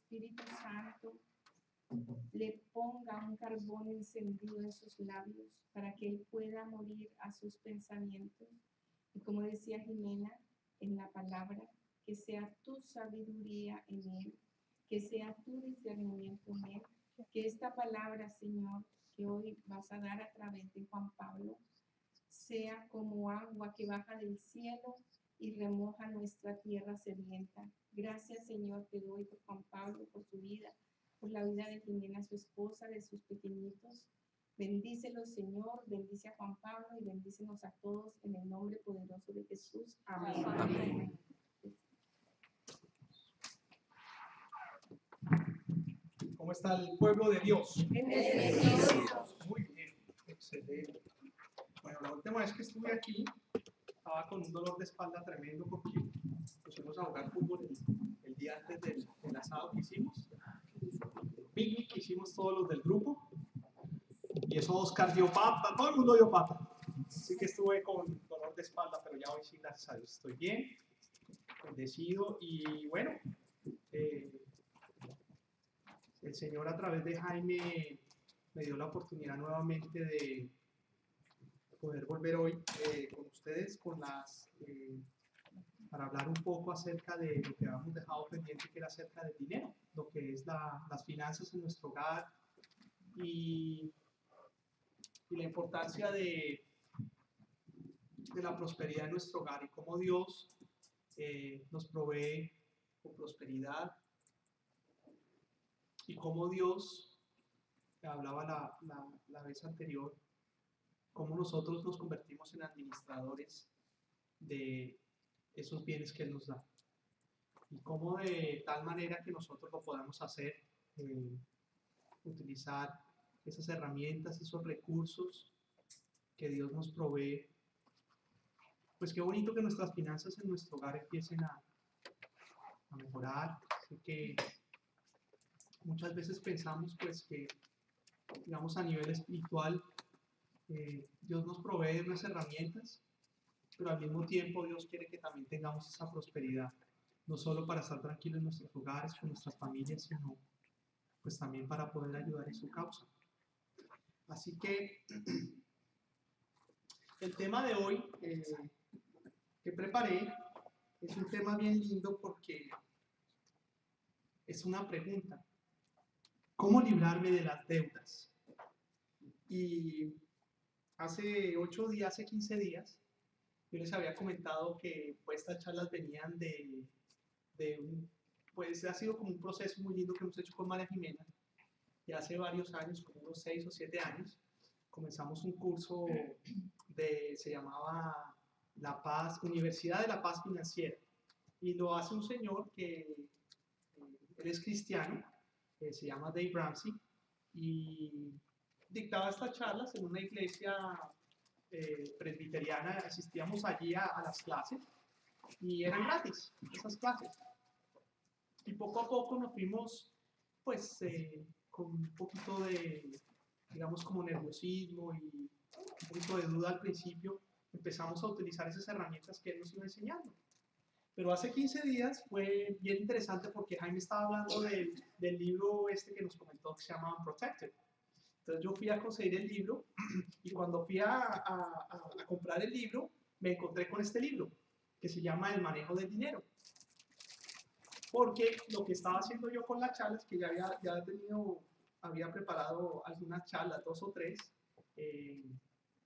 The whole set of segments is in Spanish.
Espíritu Santo le ponga un carbón encendido en sus labios para que él pueda morir a sus pensamientos. Y como decía Jimena en la palabra, que sea tu sabiduría en él, que sea tu discernimiento en él, que esta palabra, Señor, que hoy vas a dar a través de Juan Pablo, sea como agua que baja del cielo y remoja nuestra tierra sedienta. Gracias, Señor, te doy por Juan Pablo, por su vida, por la vida de Jimena, su esposa, de sus pequeñitos. Bendícelos, Señor, bendice a Juan Pablo y bendícenos a todos en el nombre poderoso de Jesús. Amén. Amén. ¿Cómo está el pueblo de Dios? Muy bien, excelente. Bueno, la última vez que estuve aquí estaba con un dolor de espalda tremendo porque pusimos a jugar fútbol el día antes del asado que hicimos, picnic que hicimos todos los del grupo, y eso Oscar dio pata, todo el mundo dio pata. Así que estuve con dolor de espalda, pero ya hoy sí, gracias a Dios, estoy bien, bendecido. Y bueno, el Señor a través de Jaime me dio la oportunidad nuevamente de poder volver hoy con ustedes para hablar un poco acerca de lo que habíamos dejado pendiente, que era acerca del dinero, lo que es las finanzas en nuestro hogar y la importancia de la prosperidad en nuestro hogar y cómo Dios nos provee con prosperidad y cómo Dios, hablaba la vez anterior, cómo nosotros nos convertimos en administradores de esos bienes que Él nos da. Y cómo de tal manera que nosotros lo podamos hacer, utilizar esas herramientas, esos recursos que Dios nos provee. Pues qué bonito que nuestras finanzas en nuestro hogar empiecen a mejorar. Así que muchas veces pensamos pues que, digamos, a nivel espiritual, Dios nos provee unas herramientas, pero al mismo tiempo Dios quiere que también tengamos esa prosperidad, no solo para estar tranquilos en nuestros hogares, con nuestras familias, sino pues también para poder ayudar en su causa. Así que el tema de hoy que preparé es un tema bien lindo porque es una pregunta: ¿cómo librarme de las deudas? Y hace 15 días, yo les había comentado que pues, estas charlas venían pues ha sido como un proceso muy lindo que hemos hecho con María Jimena. Y hace varios años, como unos 6 o 7 años, comenzamos un curso se llamaba La Paz, Universidad de la Paz Financiera. Y lo hace un señor que él es cristiano, se llama Dave Ramsey, y dictaba estas charlas en una iglesia presbiteriana. Asistíamos allí a las clases y eran gratis esas clases. Y poco a poco nos fuimos, pues, con un poquito de, digamos, como nerviosismo y un poquito de duda al principio, empezamos a utilizar esas herramientas que él nos iba enseñando. Pero hace 15 días fue bien interesante porque Jaime estaba hablando del libro este que nos comentó que se llama Unprotected. Entonces yo fui a conseguir el libro y cuando fui a comprar el libro me encontré con este libro que se llama El manejo del dinero. Porque lo que estaba haciendo yo con las charlas, que ya había preparado algunas charlas, 2 o 3,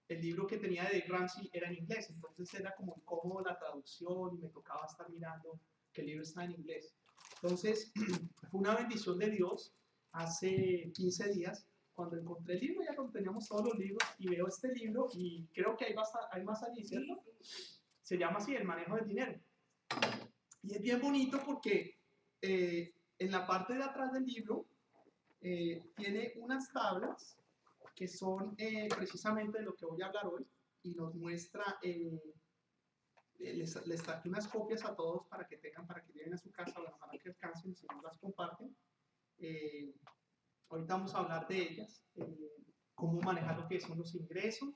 el libro que tenía de Dave Ramsey era en inglés, entonces era como incómodo la traducción y me tocaba estar mirando que el libro está en inglés. Entonces fue una bendición de Dios hace 15 días cuando encontré el libro, ya cuando teníamos todos los libros, y veo este libro y creo que hay más allí, ¿cierto? Se llama así, El manejo del dinero. Y es bien bonito porque en la parte de atrás del libro tiene unas tablas que son precisamente de lo que voy a hablar hoy, y nos muestra, les traje unas copias a todos para que lleven a su casa, para que alcancen, si no las comparten. Ahorita vamos a hablar de ellas, cómo manejar lo que son los ingresos,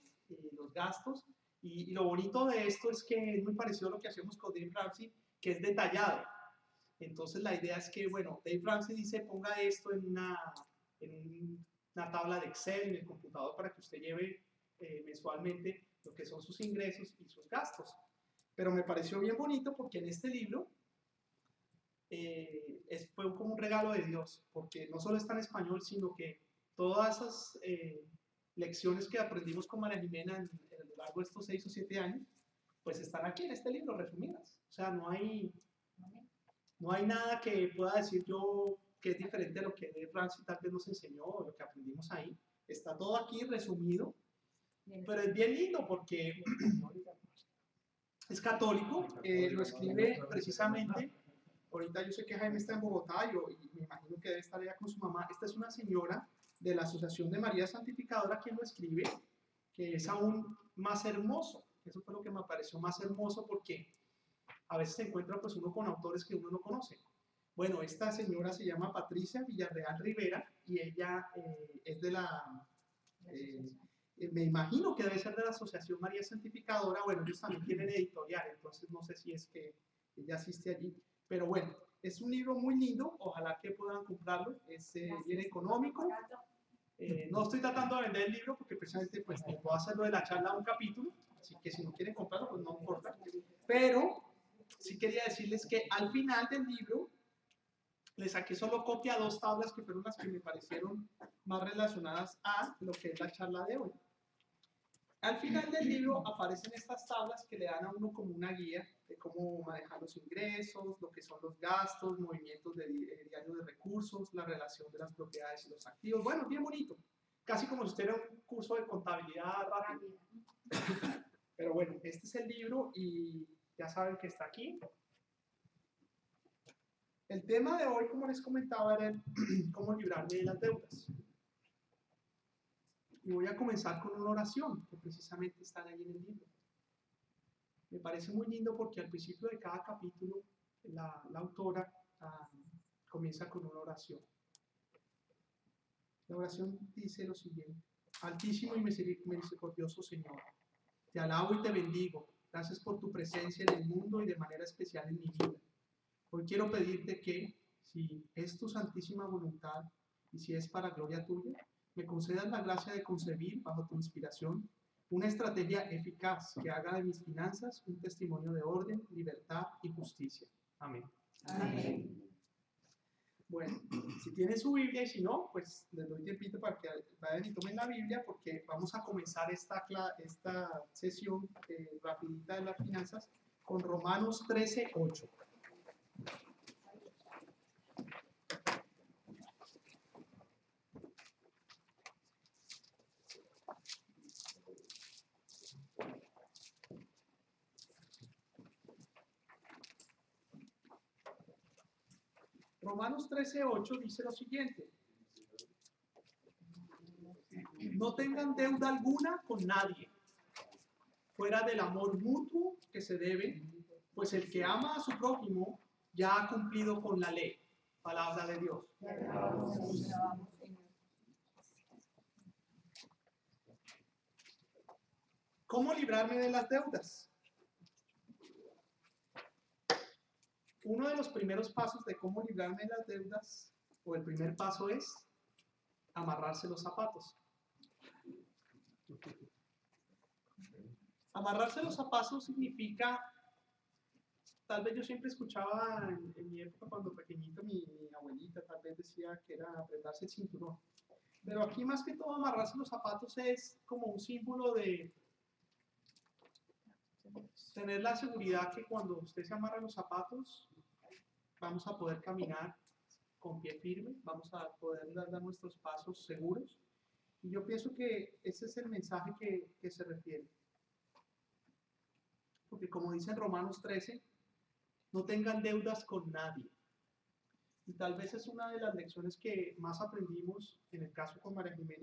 los gastos, y lo bonito de esto es que es muy parecido a lo que hacemos con Dave Ramsey, que es detallado. Entonces la idea es que, bueno, Dave Ramsey dice, ponga esto en una tabla de Excel en el computador para que usted lleve mensualmente lo que son sus ingresos y sus gastos. Pero me pareció bien bonito porque en este libro fue como un regalo de Dios, porque no solo está en español, sino que todas esas lecciones que aprendimos con María Jimena a lo largo de estos 6 o 7 años, pues están aquí en este libro resumidas. O sea, no hay nada que pueda decir yo que es diferente a lo que Dave Ramsey tal vez nos enseñó o lo que aprendimos ahí. Está todo aquí resumido, pero es bien lindo porque es católico, lo escribe precisamente. Ahorita yo sé que Jaime está en Bogotá y me imagino que debe estar allá con su mamá. Esta es una señora de la Asociación de María Santificadora quien lo escribe, que es aún más hermoso. Eso fue lo que me pareció más hermoso porque a veces se encuentra pues uno con autores que uno no conoce. Bueno, esta señora se llama Patricia Villarreal Rivera y ella es de me imagino que debe ser de la Asociación María Santificadora. Bueno, ellos también tienen editorial, entonces no sé si es que ella asiste allí. Pero bueno, es un libro muy lindo, ojalá que puedan comprarlo, es bien económico. No estoy tratando de vender el libro porque precisamente pues no puedo hacerlo de la charla a un capítulo, así que si no quieren comprarlo pues no importa. Pero sí quería decirles que al final del libro le saqué solo copia a 2 tablas que fueron las que me parecieron más relacionadas a lo que es la charla de hoy. Al final del libro aparecen estas tablas que le dan a uno como una guía de cómo manejar los ingresos, lo que son los gastos, movimientos diario de recursos, la relación de las propiedades y los activos. Bueno, bien bonito. Casi como si usted era un curso de contabilidad rápido. Pero bueno, este es el libro y ya saben que está aquí. El tema de hoy, como les comentaba, era el cómo librarme de las deudas. Y voy a comenzar con una oración que precisamente está ahí en el libro. Me parece muy lindo porque al principio de cada capítulo la autora comienza con una oración. La oración dice lo siguiente: Altísimo y misericordioso Señor, te alabo y te bendigo. Gracias por tu presencia en el mundo y de manera especial en mi vida. Hoy quiero pedirte que, si es tu santísima voluntad y si es para gloria tuya, me concedas la gracia de concebir, bajo tu inspiración, una estrategia eficaz que haga de mis finanzas un testimonio de orden, libertad y justicia. Amén. Amén. Bueno, si tienen su Biblia y si no, pues les doy tiempito para que vayan y tomen la Biblia porque vamos a comenzar esta sesión rapidita de las finanzas con Romanos 13:8. Romanos 13:8 dice lo siguiente: no tengan deuda alguna con nadie, fuera del amor mutuo que se debe, pues el que ama a su prójimo ya ha cumplido con la ley. Palabra de Dios. ¿Cómo librarme de las deudas? Uno de los primeros pasos de cómo librarme de las deudas, o el primer paso, es amarrarse los zapatos. Amarrarse los zapatos significa, tal vez yo siempre escuchaba en mi época cuando pequeñito, mi abuelita tal vez decía que era apretarse el cinturón. Pero aquí más que todo amarrarse los zapatos es como un símbolo de tener la seguridad que cuando usted se amarra los zapatos, vamos a poder caminar con pie firme, vamos a poder dar nuestros pasos seguros. Y yo pienso que ese es el mensaje que se refiere. Porque como dice en Romanos 13, no tengan deudas con nadie. Y tal vez es una de las lecciones que más aprendimos en el caso con María Jimena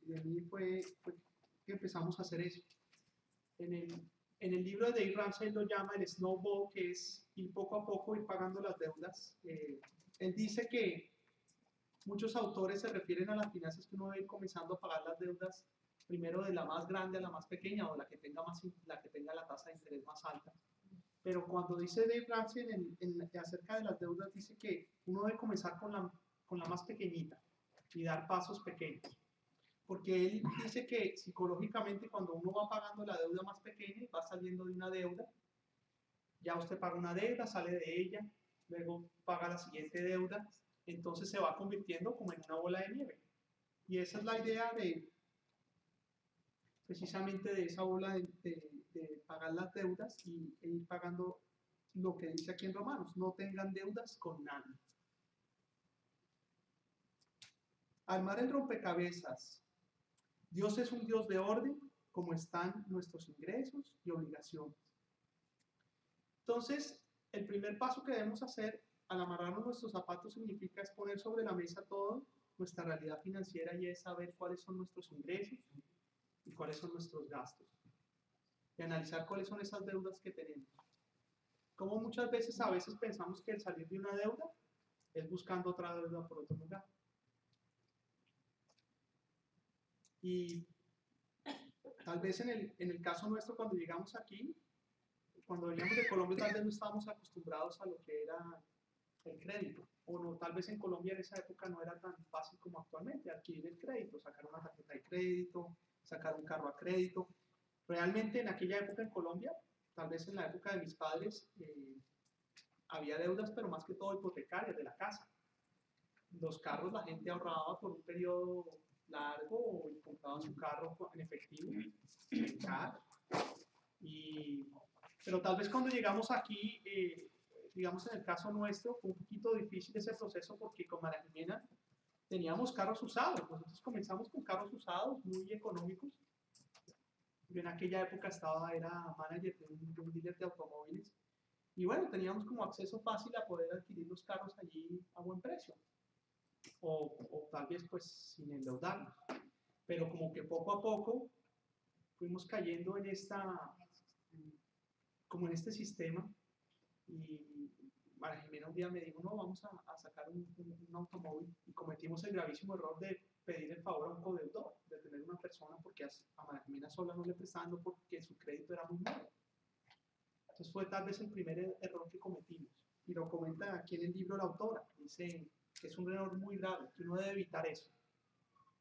y de mí fue que empezamos a hacer eso. En el libro de Dave Ramsey lo llama el snowball, que es ir poco a poco, ir pagando las deudas. Él dice que muchos autores se refieren a las finanzas que uno debe ir comenzando a pagar las deudas primero de la más grande a la más pequeña o la que tenga la tasa de interés más alta. pero cuando dice Dave Ramsey acerca de las deudas, dice que uno debe comenzar con la más pequeñita y dar pasos pequeños. Porque él dice que psicológicamente cuando uno va pagando la deuda más pequeña y va saliendo de una deuda, ya usted paga una deuda, sale de ella, luego paga la siguiente deuda, entonces se va convirtiendo como en una bola de nieve. Y esa es la idea precisamente de esa bola de pagar las deudas y ir pagando lo que dice aquí en Romanos, no tengan deudas con nadie. Armar el rompecabezas. Dios es un Dios de orden, como están nuestros ingresos y obligaciones. Entonces, el primer paso que debemos hacer al amarrarnos nuestros zapatos significa es poner sobre la mesa todo, nuestra realidad financiera, y es saber cuáles son nuestros ingresos y cuáles son nuestros gastos. Y analizar cuáles son esas deudas que tenemos. Como muchas veces a veces pensamos que el salir de una deuda es buscando otra deuda por otro lugar. Y tal vez en el caso nuestro, cuando llegamos aquí, cuando veníamos de Colombia, tal vez no estábamos acostumbrados a lo que era el crédito. O no, tal vez en Colombia en esa época no era tan fácil como actualmente adquirir el crédito, sacar una tarjeta de crédito, sacar un carro a crédito. Realmente en aquella época en Colombia, tal vez en la época de mis padres, había deudas, pero más que todo hipotecarias de la casa. Los carros la gente ahorraba por un periodo largo y compraba su carro en efectivo, en cash. Pero tal vez cuando llegamos aquí, digamos en el caso nuestro, fue un poquito difícil ese proceso porque con María Jimena teníamos carros usados. Nosotros comenzamos con carros usados muy económicos. Yo en aquella época era manager de un dealer de automóviles. Y bueno, teníamos como acceso fácil a poder adquirir los carros allí a buen precio. O tal vez pues sin endeudarnos. Pero como que poco a poco fuimos cayendo en como en este sistema, y María Jimena un día me dijo, no, vamos a sacar un automóvil, y cometimos el gravísimo error de pedir el favor a un codeudor, de tener una persona, porque a María Jimena sola no le prestando porque su crédito era muy malo. Entonces fue tal vez el primer error que cometimos, y lo comenta aquí en el libro la autora, dice que es un error muy grave, que uno debe evitar eso.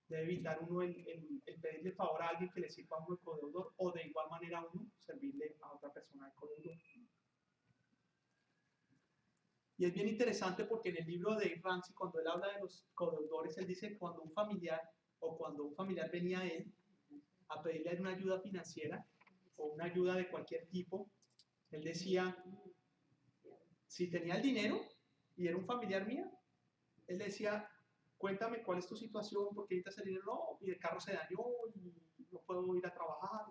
Debe evitar uno el pedirle favor a alguien que le sirva a uno de codeudor, o de igual manera uno servirle a otra persona de codeudor. Y es bien interesante porque en el libro de Dave Ramsey, cuando él habla de los codeudores, él dice que cuando un familiar venía a él a pedirle una ayuda financiera o una ayuda de cualquier tipo, él decía, si tenía el dinero y era un familiar mío, él decía, cuéntame cuál es tu situación, por qué necesitas el dinero, no, y el carro se dañó y no puedo ir a trabajar.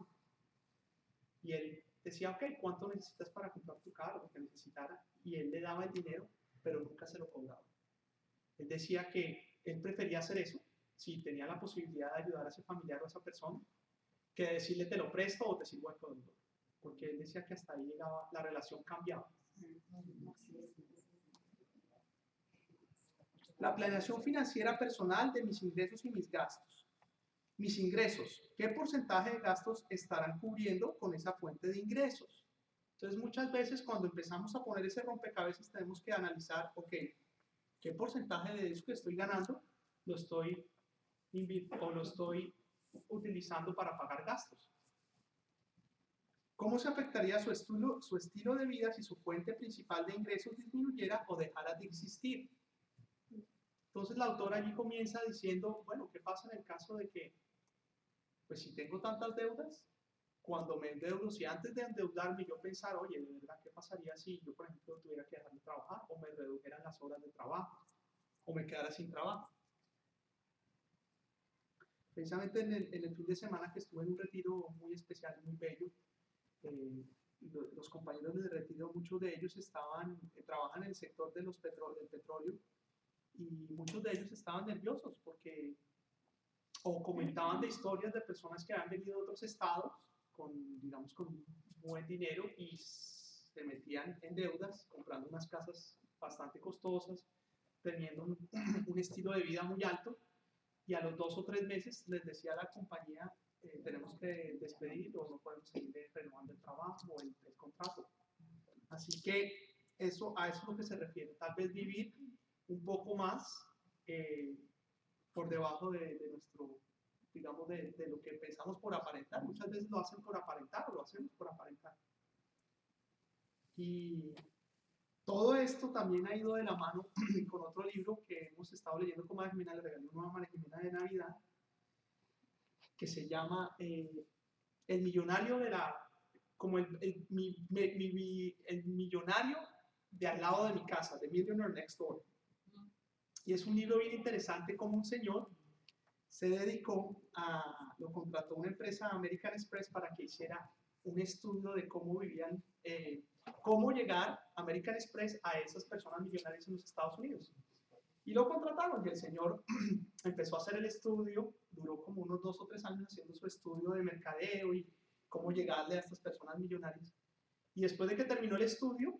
Y él decía, ok, ¿cuánto necesitas para comprar tu carro? Lo que necesitara. Y él le daba el dinero, pero nunca se lo cobraba. Él decía que él prefería hacer eso, si tenía la posibilidad de ayudar a ese familiar o a esa persona, que decirle te lo presto o te sirvo de codeudor. Porque él decía que hasta ahí llegaba, la relación cambiaba. La planeación financiera personal de mis ingresos y mis gastos. Mis ingresos, ¿qué porcentaje de gastos estarán cubriendo con esa fuente de ingresos? Entonces, muchas veces cuando empezamos a poner ese rompecabezas tenemos que analizar, ok, ¿qué porcentaje de eso que estoy ganando lo estoy utilizando para pagar gastos? ¿Cómo se afectaría su estilo de vida si su fuente principal de ingresos disminuyera o dejara de existir? Entonces la autora allí comienza diciendo, bueno, ¿qué pasa en el caso de que, pues si tengo tantas deudas, cuando me endeudo, si antes de endeudarme yo pensara, oye, de verdad, ¿qué pasaría si yo, por ejemplo, tuviera que dejar de trabajar, o me redujeran las horas de trabajo, o me quedara sin trabajo? Precisamente en el fin de semana que estuve en un retiro muy especial, muy bello, los compañeros del retiro, muchos de ellos trabajan en el sector del petróleo, y muchos de ellos estaban nerviosos porque o comentaban de historias de personas que habían venido de otros estados digamos, con buen dinero y se metían en deudas, comprando unas casas bastante costosas, teniendo un estilo de vida muy alto, y a los 2 o 3 meses les decía a la compañía, tenemos que despedir o no podemos seguir renovando el trabajo o el contrato. Así que a eso es lo que se refiere. Tal vez vivir un poco más por debajo de nuestro, digamos, de lo que pensamos por aparentar. Muchas veces lo hacen por aparentar o lo hacemos por aparentar. Y todo esto también ha ido de la mano con otro libro que hemos estado leyendo con María Jimena, le regalé una a María Jimena de Navidad, que se llama El millonario de la, como el millonario de al lado de mi casa, The Millionaire Next Door. Y es un libro bien interesante como un señor se dedicó lo contrató una empresa American Express para que hiciera un estudio de cómo vivían, cómo llegar American Express a esas personas millonarias en los Estados Unidos. Y lo contrataron y el señor empezó a hacer el estudio, duró como unos 2 o 3 años haciendo su estudio de mercadeo y cómo llegarle a estas personas millonarias. Y después de que terminó el estudio,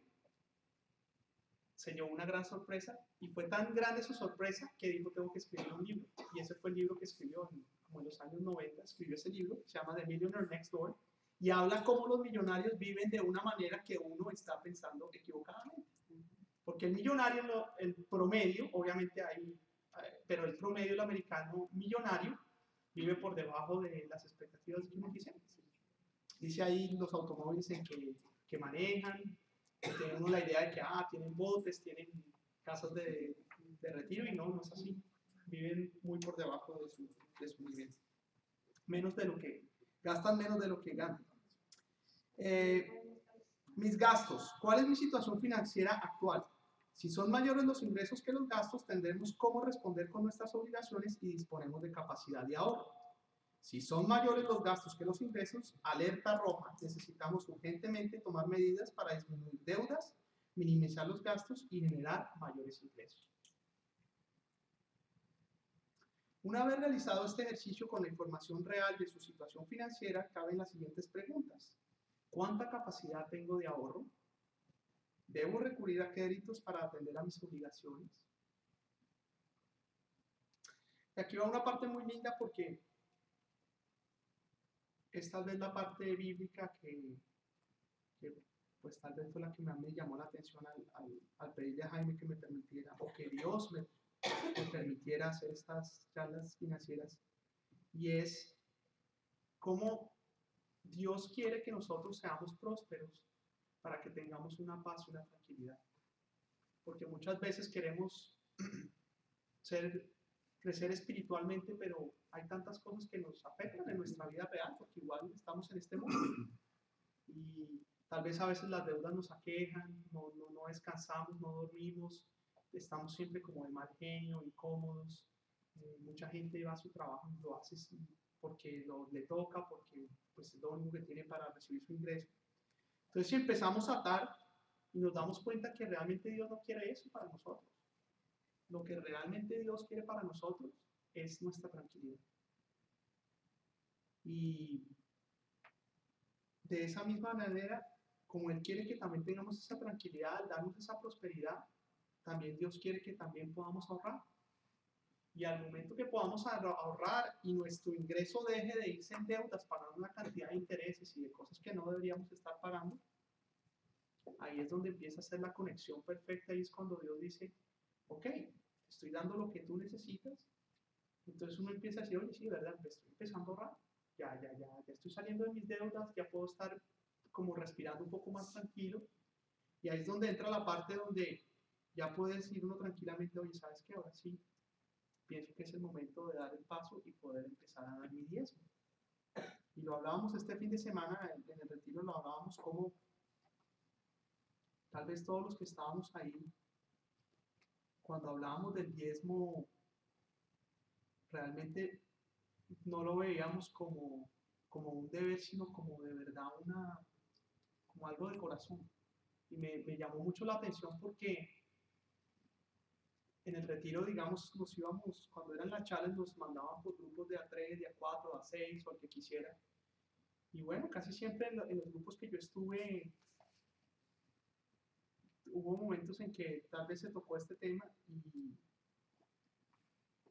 se llevó una gran sorpresa y fue tan grande su sorpresa que dijo tengo que escribir un libro. Y ese fue el libro que escribió como en los años 90, escribió ese libro, se llama The Millionaire Next Door, y habla cómo los millonarios viven de una manera que uno está pensando equivocadamente. Porque el millonario, el promedio, obviamente hay, pero el promedio del americano millonario vive por debajo de las expectativas que uno dice. Dice ahí los automóviles en que manejan, tienen uno la idea de que tienen botes, tienen casas de retiro, y no es así. Viven muy por debajo de su nivel. Gastan menos de lo que ganan. Mis gastos. ¿Cuál es mi situación financiera actual? Si son mayores los ingresos que los gastos, tendremos cómo responder con nuestras obligaciones y disponemos de capacidad de ahorro. Si son mayores los gastos que los ingresos, alerta roja. Necesitamos urgentemente tomar medidas para disminuir deudas, minimizar los gastos y generar mayores ingresos. Una vez realizado este ejercicio con la información real de su situación financiera, caben las siguientes preguntas. ¿Cuánta capacidad tengo de ahorro? ¿Debo recurrir a créditos para atender a mis obligaciones? Y aquí va una parte muy linda porque es tal vez la parte bíblica que pues tal vez fue la que más me llamó la atención al pedirle a Jaime que me permitiera, o que Dios me permitiera hacer estas charlas financieras, y es cómo Dios quiere que nosotros seamos prósperos para que tengamos una paz y una tranquilidad. Porque muchas veces queremos crecer espiritualmente, pero hay tantas cosas que nos afectan en nuestra vida real, porque igual estamos en este mundo. Y tal vez a veces las deudas nos aquejan, no descansamos, no dormimos, estamos siempre como de mal genio, incómodos. Mucha gente va a su trabajo y lo hace porque le toca, porque pues, es lo único que tiene para recibir su ingreso. Entonces, si empezamos a atar y nos damos cuenta que realmente Dios no quiere eso para nosotros, lo que realmente Dios quiere para nosotros es nuestra tranquilidad. Y de esa misma manera, como Él quiere que también tengamos esa tranquilidad, darnos esa prosperidad, también Dios quiere que también podamos ahorrar. Y al momento que podamos ahorrar y nuestro ingreso deje de irse en deudas, pagando una cantidad de intereses y de cosas que no deberíamos estar pagando, ahí es donde empieza a ser la conexión perfecta, y es cuando Dios dice, ok, estoy dando lo que tú necesitas. Entonces uno empieza a decir, oye, sí, verdad, estoy empezando a ahorrar, ya estoy saliendo de mis deudas, ya puedo estar como respirando un poco más tranquilo. Y ahí es donde entra la parte donde ya puede decir uno tranquilamente, oye, ¿sabes qué? Ahora sí, pienso que es el momento de dar el paso y poder empezar a dar mi diezmo. Y lo hablábamos este fin de semana, en el retiro lo hablábamos como tal vez todos los que estábamos ahí, cuando hablábamos del diezmo, realmente no lo veíamos como un deber, sino como de verdad como algo de corazón. Y me llamó mucho la atención porque en el retiro, digamos, nos íbamos, cuando eran las charlas, nos mandaban por grupos de A3, de A4, de A6 o el que quisiera. Y bueno, casi siempre en los grupos que yo estuve, hubo momentos en que tal vez se tocó este tema,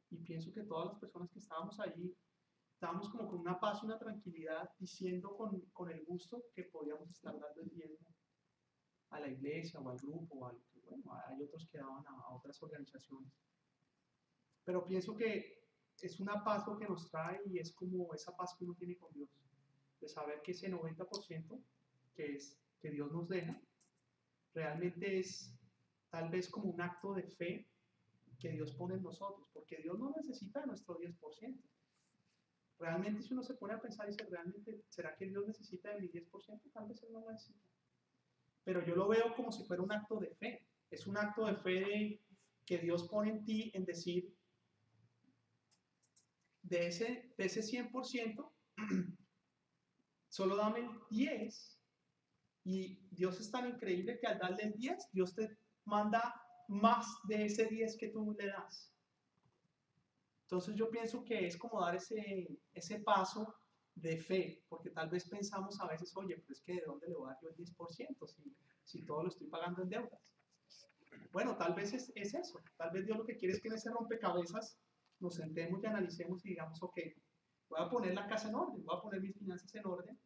y pienso que todas las personas que estábamos allí estábamos como con una paz y una tranquilidad, diciendo con el gusto que podíamos estar dando el diezmo a la iglesia o al grupo, o a lo que, bueno, hay otros que daban a otras organizaciones. Pero pienso que es una paz lo que nos trae y es como esa paz que uno tiene con Dios, de saber que ese 90% que Dios nos deja, realmente es tal vez como un acto de fe que Dios pone en nosotros, porque Dios no necesita nuestro 10%. Realmente si uno se pone a pensar y dice, ¿realmente será que Dios necesita de mi 10%? Tal vez Él no lo necesita. Pero yo lo veo como si fuera un acto de fe. Es un acto de fe que Dios pone en ti en decir, de ese 100%, solo dame el 10%, y Dios es tan increíble que al darle el 10, Dios te manda más de ese 10 que tú le das. Entonces yo pienso que es como dar ese paso de fe, porque tal vez pensamos a veces, oye, pero es que ¿de dónde le voy a dar yo el 10% si todo lo estoy pagando en deudas? Bueno, tal vez es eso. Tal vez Dios lo que quiere es que en ese rompecabezas nos sentemos y analicemos y digamos, ok, voy a poner la casa en orden, voy a poner mis finanzas en orden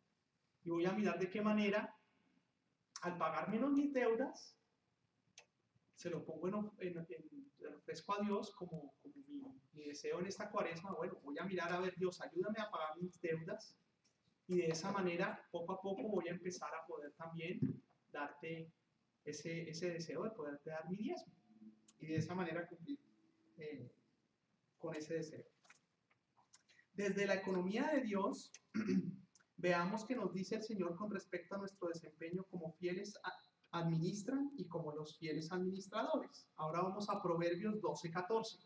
y voy a mirar de qué manera, al pagar menos mis deudas, se lo pongo lo ofrezco a Dios como mi deseo en esta cuaresma. Bueno, voy a mirar a ver, Dios, ayúdame a pagar mis deudas y de esa manera, poco a poco, voy a empezar a poder también darte ese deseo de poderte dar mi diezmo y de esa manera cumplir con ese deseo. Desde la economía de Dios, veamos que nos dice el Señor con respecto a nuestro desempeño como fieles administran y como los fieles administradores. Ahora vamos a Proverbios 12:14.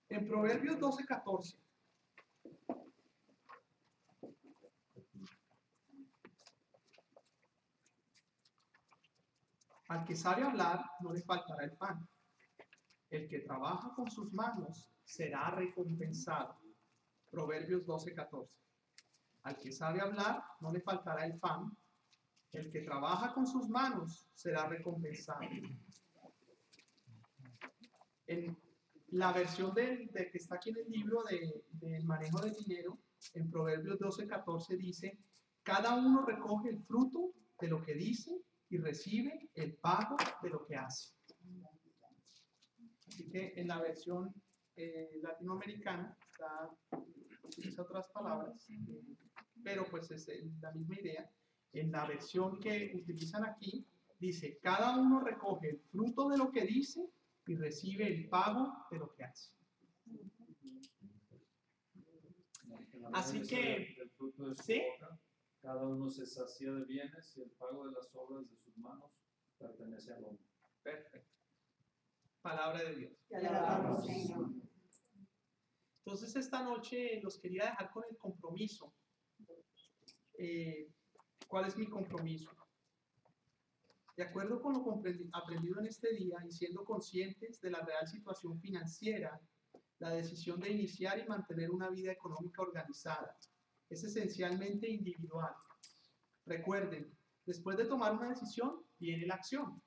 En Proverbios 12:14, al que sabe hablar no le faltará el pan. El que trabaja con sus manos será recompensado. Proverbios 12:14. Al que sabe hablar no le faltará el pan. El que trabaja con sus manos será recompensado. En la versión de que está aquí en el libro del manejo del dinero, en Proverbios 12:14 dice, cada uno recoge el fruto de lo que dice y recibe el pago de lo que hace. Así que en la versión latinoamericana utiliza otras palabras, pero pues es la misma idea. En la versión que utilizan aquí, dice, cada uno recoge el fruto de lo que dice y recibe el pago de lo que hace. Así que, el fruto de su ¿sí? boca, cada uno se sacia de bienes y el pago de las obras de sus manos pertenece al hombre. Perfecto. Palabra de Dios. Entonces esta noche los quería dejar con el compromiso. ¿Cuál es mi compromiso? De acuerdo con lo aprendido en este día y siendo conscientes de la real situación financiera, la decisión de iniciar y mantener una vida económica organizada es esencialmente individual. Recuerden, después de tomar una decisión, viene la acción.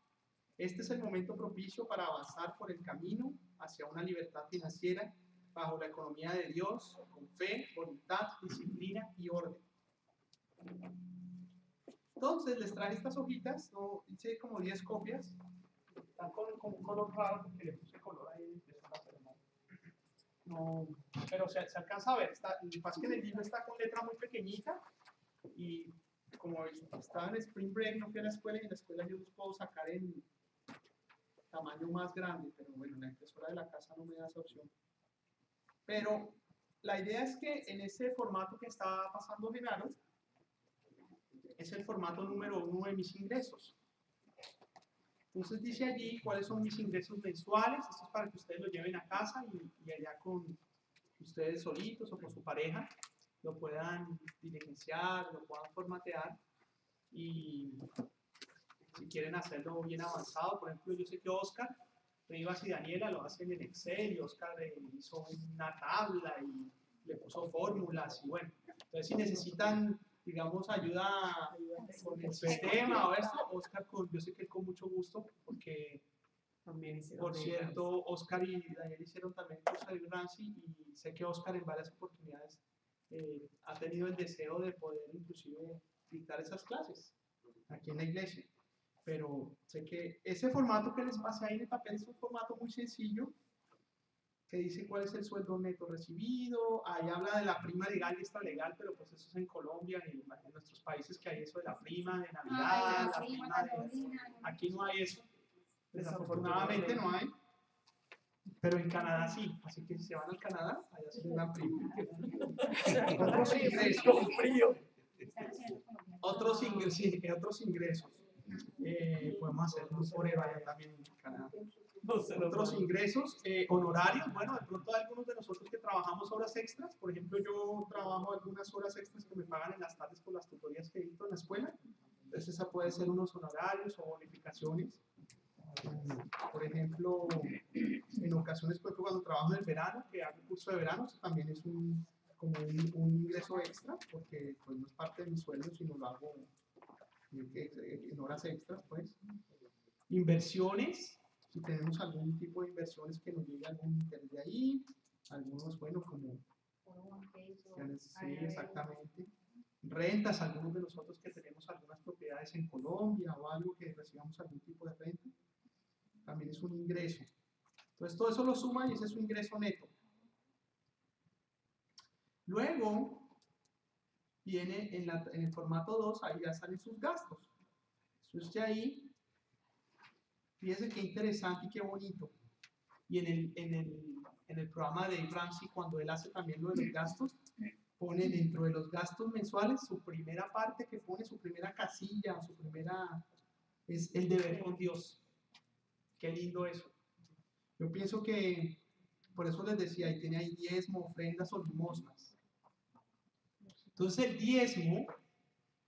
Este es el momento propicio para avanzar por el camino hacia una libertad financiera bajo la economía de Dios, con fe, voluntad, disciplina y orden. Entonces les traje estas hojitas, no, hice como 10 copias, están con un color raro porque le puse color ahí, no, pero se alcanza a ver, lo que pasa es que en el libro está con letra muy pequeñita y como estaba en Spring Break no fui a la escuela y en la escuela yo los puedo sacar en tamaño más grande, pero bueno, la impresora de la casa no me da esa opción. Pero la idea es que en ese formato que está pasando Genaro, es el formato número 1 de mis ingresos. Entonces dice allí cuáles son mis ingresos mensuales. Esto es para que ustedes lo lleven a casa y allá con ustedes solitos o con su pareja lo puedan diligenciar, lo puedan formatear. Y si quieren hacerlo bien avanzado, por ejemplo, yo sé que Oscar Rivas y Daniela lo hacen en Excel y Oscar hizo una tabla y le puso fórmulas y bueno. Entonces si necesitan, digamos, ayuda con el sistema o esto, Oscar, yo sé que con mucho gusto, porque también por cierto, Oscar y Daniel hicieron también curso de Ramsey y sé que Oscar en varias oportunidades ha tenido el deseo de poder inclusive dictar esas clases. aquí en la iglesia. Pero sé que ese formato que les pasé ahí en el papel es un formato muy sencillo, que dice cuál es el sueldo neto recibido, ahí habla de la prima legal y extralegal, pero pues eso es en Colombia y en nuestros países que hay eso de la prima de Navidad, la prima de... Aquí no hay eso, desafortunadamente no hay, pero en Canadá sí, así que si se van al Canadá, allá sí les dan prima. Otros ingresos. Otros ingresos. Podemos hacer un forero allá también en Canadá. Otros ingresos, honorarios, bueno, de pronto algunos de nosotros que trabajamos horas extras, por ejemplo, yo trabajo algunas horas extras que me pagan en las tardes por las tutorías que dicto en la escuela, entonces esa puede ser unos honorarios o bonificaciones. Por ejemplo, en ocasiones, pues, cuando trabajo en el verano, que hago curso de verano, eso también es como un ingreso extra, porque pues, no es parte de mi sueldo, sino lo hago en horas extras, pues. Inversiones, si tenemos algún tipo de inversiones que nos llegue algún interés de ahí, algunos, bueno, como... Sí, exactamente. Rentas, algunos de nosotros que tenemos algunas propiedades en Colombia o algo que recibamos algún tipo de renta, también es un ingreso. Entonces todo eso lo suma y ese es su ingreso neto. Luego viene en el formato 2, ahí ya salen sus gastos. Eso está ahí. Fíjense qué interesante y qué bonito. Y en el programa de Dave Ramsey, cuando él hace también lo de los gastos, pone dentro de los gastos mensuales su primera parte que pone, su primera casilla, su primera, es el deber con Dios. Qué lindo eso. Yo pienso que, por eso les decía, ahí tiene ahí diezmo, ofrendas o limosnas. Entonces el diezmo,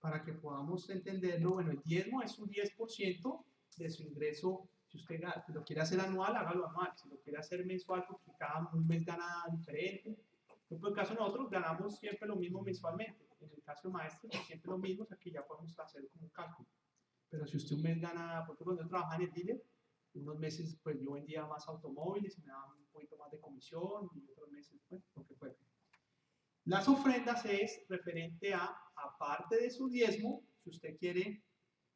para que podamos entenderlo, bueno, el diezmo es un 10% de su ingreso. Si usted lo quiere hacer anual, hágalo anual. Si lo quiere hacer mensual, porque cada mes gana diferente. En el caso de nosotros ganamos siempre lo mismo mensualmente. En el caso de maestros, pues siempre lo mismo, o sea que ya podemos hacer como un cálculo. Pero si usted un mes gana, por ejemplo, cuando yo trabajaba en el dealer, unos meses pues yo vendía más automóviles y me daban un poquito más de comisión, y otros meses, pues, lo que fue. Las ofrendas es referente a, aparte de su diezmo, si usted quiere,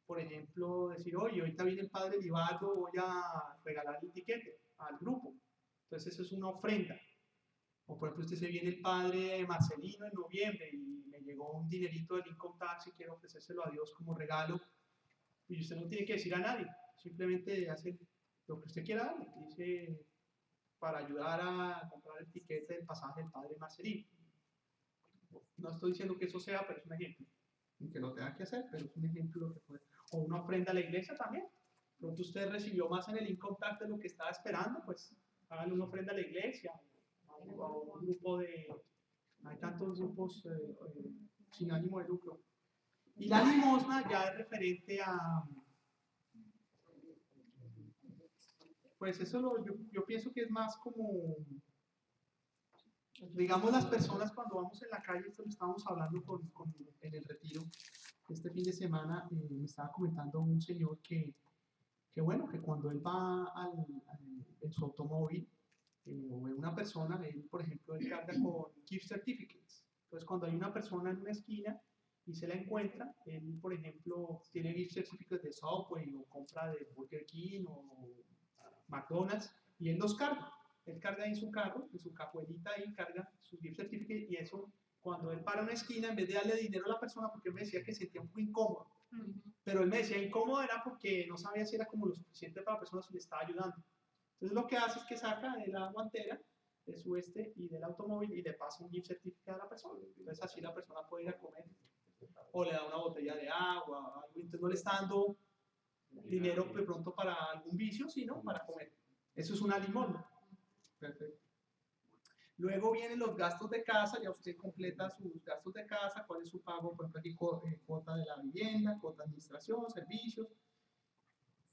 por ejemplo, decir, oye, ahorita viene el padre Libaldo, voy a regalar el tiquete al grupo. Entonces eso es una ofrenda. O por ejemplo, usted se viene el padre Marcelino en noviembre y me llegó un dinerito del income tax y quiero ofrecérselo a Dios como regalo. Y usted no tiene que decir a nadie, simplemente hace lo que usted quiera darle. Dice, para ayudar a comprar el tiquete del pasaje del padre Marcelino. No estoy diciendo que eso sea, pero es un ejemplo. Ni que lo tenga que hacer, pero es un ejemplo que puede. O una ofrenda a la iglesia también. Pronto usted recibió más en el income tax de lo que estaba esperando, pues hágale una ofrenda a la iglesia. O un grupo de... Hay tantos grupos sin ánimo de lucro. Y la limosna ya es referente a... Pues eso yo pienso que es más como... Digamos, las personas cuando vamos en la calle, esto lo estábamos hablando en el retiro este fin de semana, me estaba comentando un señor que bueno, que cuando él va en su automóvil, o ve una persona, él, por ejemplo, él carga con gift certificates. Entonces, cuando hay una persona en una esquina y se la encuentra, él, por ejemplo, tiene gift certificates de Subway o compra de Burger King o McDonald's, y él los carga. Él carga en su carro, en su cajuelita ahí, carga su gift certificate, y eso, cuando él para una esquina, en vez de darle dinero a la persona, porque él me decía que se sentía un poco incómodo, pero él me decía incómodo era porque no sabía si era como lo suficiente para la persona si le estaba ayudando. Entonces lo que hace es que saca de la guantera, de su y del automóvil y le pasa un gift certificate a la persona. Entonces así la persona puede ir a comer. O le da una botella de agua, algo. Entonces no le está dando dinero de pronto para algún vicio, sino para comer. Eso es una limosna. Perfecto. Luego vienen los gastos de casa, ya usted completa sus gastos de casa, cuál es su pago, por ejemplo, aquí cuota de la vivienda, cuota de administración, servicios,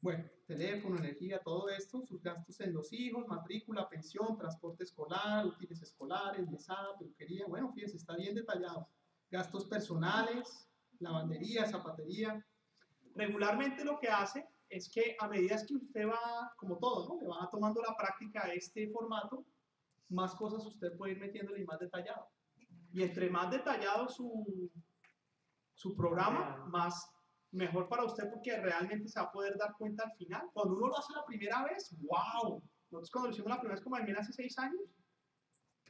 bueno, teléfono, energía, todo esto, sus gastos en los hijos, matrícula, pensión, transporte escolar, útiles escolares, mesada, peluquería, bueno, fíjense, está bien detallado. Gastos personales, lavandería, zapatería. Regularmente lo que hace es que a medida que usted va, como todo, ¿no? Le va tomando la práctica a este formato, más cosas usted puede ir metiéndole y más detallado. Y entre más detallado su programa, más mejor para usted porque realmente se va a poder dar cuenta al final. Cuando uno lo hace la primera vez, ¡wow! Nosotros cuando lo hicimos la primera vez como hace 6 años,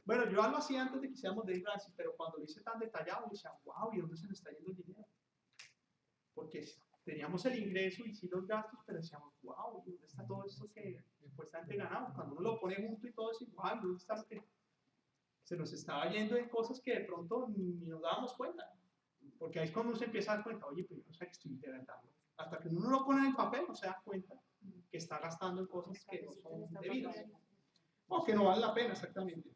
bueno, yo lo hacía antes de que hiciéramos Dave Ramsey, pero cuando lo hice tan detallado, decía, ¡wow! ¿Y dónde se nos está yendo el dinero? Porque teníamos el ingreso y sí los gastos, pero decíamos, ¡wow! ¿Dónde está todo esto que supuestamente ganamos? Cuando uno lo pone junto y todo, dice, ¡wow! ¿Dónde está lo que se nos estaba yendo en cosas que de pronto ni nos dábamos cuenta? Porque ahí es cuando uno se empieza a dar cuenta, oye, pero yo no sé que estoy de verdad. Hasta que uno lo pone en el papel, no se da cuenta que está gastando en cosas que no son debidas. O que no vale la pena, exactamente.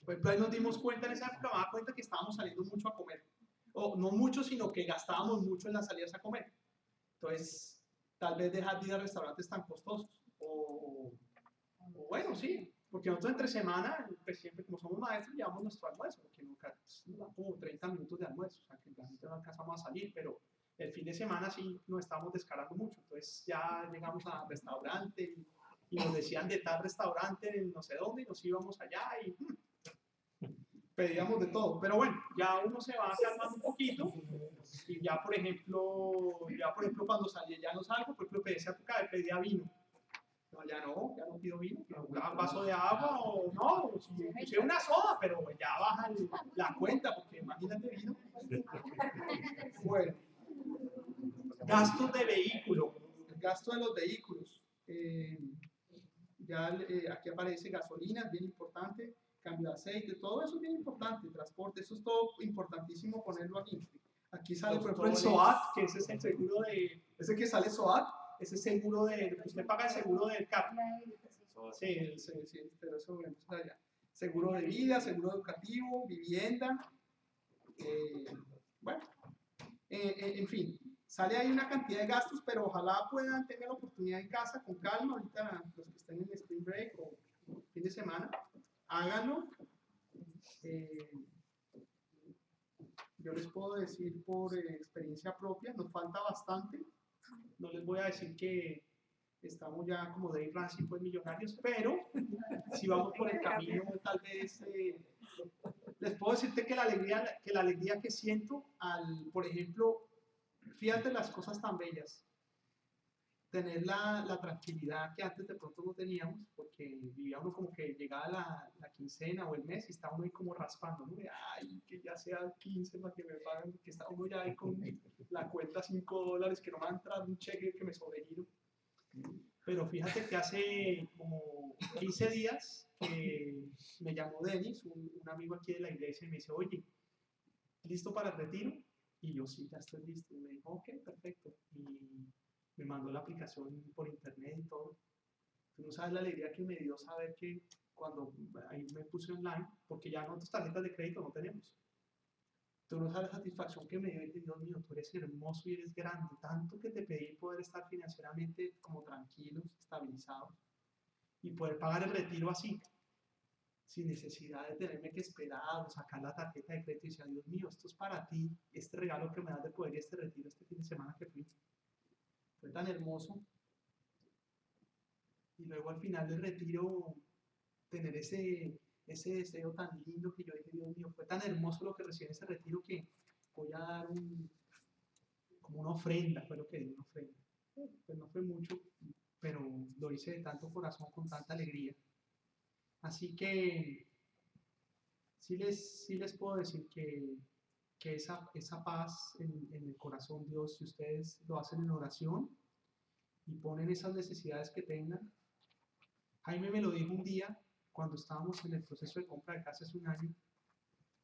Pues ahí nos dimos cuenta en esa época, me daba cuenta que estábamos saliendo mucho a comer. O no mucho, sino que gastábamos mucho en las salidas a comer. Entonces, tal vez dejar de ir a restaurantes tan costosos. O bueno, sí, porque nosotros entre semana, pues siempre como somos maestros, llevamos nuestro almuerzo, porque nunca nos da como 30 minutos de almuerzo, o sea que realmente no alcanzamos a salir, pero el fin de semana sí nos estábamos descarando mucho. Entonces ya llegamos al restaurante y nos decían de tal restaurante, no sé dónde, y nos íbamos allá y pedíamos de todo. Pero bueno, ya uno se va calmando un poquito y ya por ejemplo cuando salía ya no salgo, por ejemplo, en esa época pedía vino. No, ya no pido vino, un vaso de agua o no, si una soda, pero ya baja la cuenta, porque imagínate vino. Bueno, gastos de vehículo, el gasto de los vehículos. Aquí aparece gasolina, es bien importante, cambio de aceite, todo eso es bien importante, transporte, eso es todo importantísimo ponerlo aquí. Aquí sale, por ejemplo, el SOAT, que ese es el seguro de, ese que sale SOAT, ese seguro de, usted paga el seguro del carro. Sí, pero eso vemos allá. Seguro de vida, seguro educativo, vivienda, bueno, en fin, sale ahí una cantidad de gastos, pero ojalá puedan tener la oportunidad en casa, con calma, ahorita los que estén en spring break o fin de semana, háganlo. Yo les puedo decir por experiencia propia, nos falta bastante. No les voy a decir que estamos ya como Dave Ramsey, pues millonarios, pero si vamos por el camino, tal vez les puedo decirte que la alegría que siento por ejemplo, fíjate las cosas tan bellas, tener la tranquilidad que antes de pronto no teníamos, porque vivíamos como que llegaba la quincena o el mes y estaba uno ahí como raspando, ¿no? Ay, que ya sea el 15 para que me paguen, que está uno ya ahí con la cuenta $5, que no me va a entrar un cheque que me sobregiro. Pero fíjate que hace como 15 días que me llamó Denis, un amigo aquí de la iglesia, y me dice, oye, ¿listo para el retiro? Y yo, sí, ya estoy listo. Y me dijo, ok, perfecto. Y me mandó la aplicación por internet y todo. Tú no sabes la alegría que me dio saber que cuando ahí me puse online, porque ya nosotros tarjetas de crédito no tenemos. Tú no sabes la satisfacción que me dio y dije, Dios mío, tú eres hermoso y eres grande, tanto que te pedí poder estar financieramente como tranquilos, estabilizados y poder pagar el retiro así, sin necesidad de tenerme que esperar o sacar la tarjeta de crédito y decir, Dios mío, esto es para ti, este regalo que me das de poder y este retiro este fin de semana que fui. Fue tan hermoso. Y luego al final del retiro, tener ese deseo tan lindo que yo dije, Dios mío, fue tan hermoso lo que recibí en ese retiro que voy a dar como una ofrenda, fue lo que di, una ofrenda. Pues no fue mucho, pero lo hice de tanto corazón, con tanta alegría. Así que sí les puedo decir que esa paz en el corazón, Dios, si ustedes lo hacen en oración y ponen esas necesidades que tengan. Jaime me lo dijo un día cuando estábamos en el proceso de compra de casa hace un año.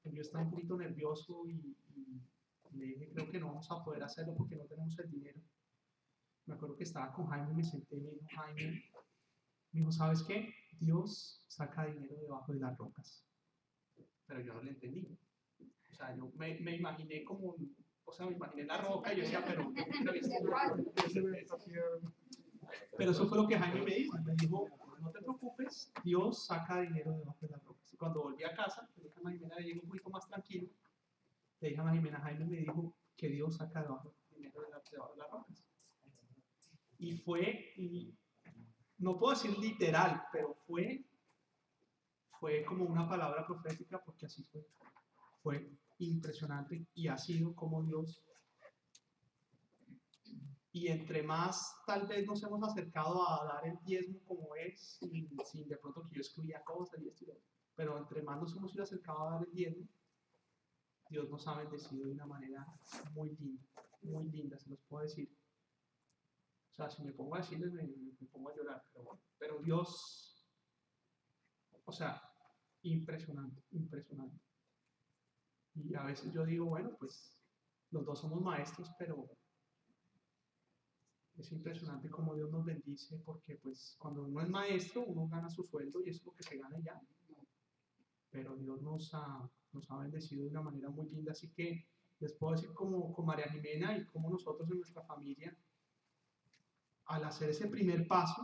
Yo estaba un poquito nervioso y le dije, creo que no vamos a poder hacerlo porque no tenemos el dinero. Me acuerdo que estaba con Jaime y me senté y me dijo, Jaime, me dijo, ¿sabes qué? Dios saca dinero debajo de las rocas. Pero yo no le entendí. O sea, yo me imaginé como, me imaginé la roca y yo decía, pero pero eso fue lo que Jaime me dijo, no te preocupes, Dios saca dinero debajo de las rocas. Y cuando volví a casa, le dije a Jimena, llegué un poquito más tranquilo, le dije a Jimena, Jaime me dijo que Dios saca dinero debajo de las rocas. Y no puedo decir literal, pero fue como una palabra profética porque así fue. Fue impresionante y ha sido como Dios Y entre más tal vez nos hemos acercado a dar el diezmo como es, sin de pronto que yo excluía cosas y esto y lo otro, pero entre más nos hemos ido acercado a dar el diezmo, Dios nos ha bendecido de una manera muy linda, se los puedo decir. O sea, si me pongo a decirles, me pongo a llorar, pero bueno. Pero Dios, o sea, impresionante, impresionante. Y a veces yo digo, bueno, pues los dos somos maestros, pero es impresionante cómo Dios nos bendice, porque pues cuando uno es maestro, uno gana su sueldo y eso es lo que se gana ya. Pero Dios nos ha bendecido de una manera muy linda, así que les puedo decir como con María Jimena y como nosotros en nuestra familia, al hacer ese primer paso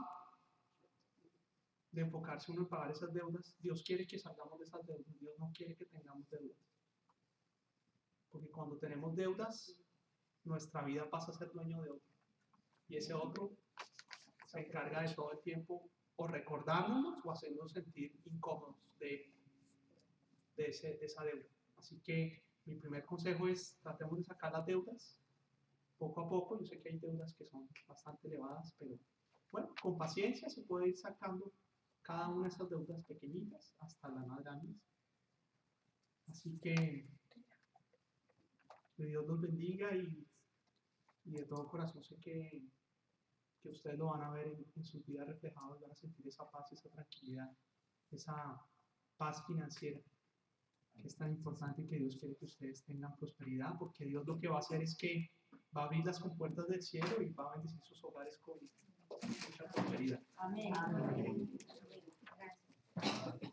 de enfocarse uno en pagar esas deudas, Dios quiere que salgamos de esas deudas, Dios no quiere que tengamos deudas. Porque cuando tenemos deudas, nuestra vida pasa a ser dueño de otro. Y ese otro se encarga de todo el tiempo o recordárnoslos o hacernos sentir incómodos de esa deuda. Así que mi primer consejo es tratemos de sacar las deudas poco a poco. Yo sé que hay deudas que son bastante elevadas, pero bueno, con paciencia se puede ir sacando cada una de esas deudas pequeñitas hasta las más grandes. Así que Dios los bendiga y de todo corazón sé que ustedes lo van a ver en sus vidas reflejados, van a sentir esa paz, esa tranquilidad, esa paz financiera que es tan importante, que Dios quiere que ustedes tengan prosperidad, porque Dios lo que va a hacer es que va a abrir las compuertas del cielo y va a bendecir sus hogares con mucha prosperidad. Amén. Amén. Gracias.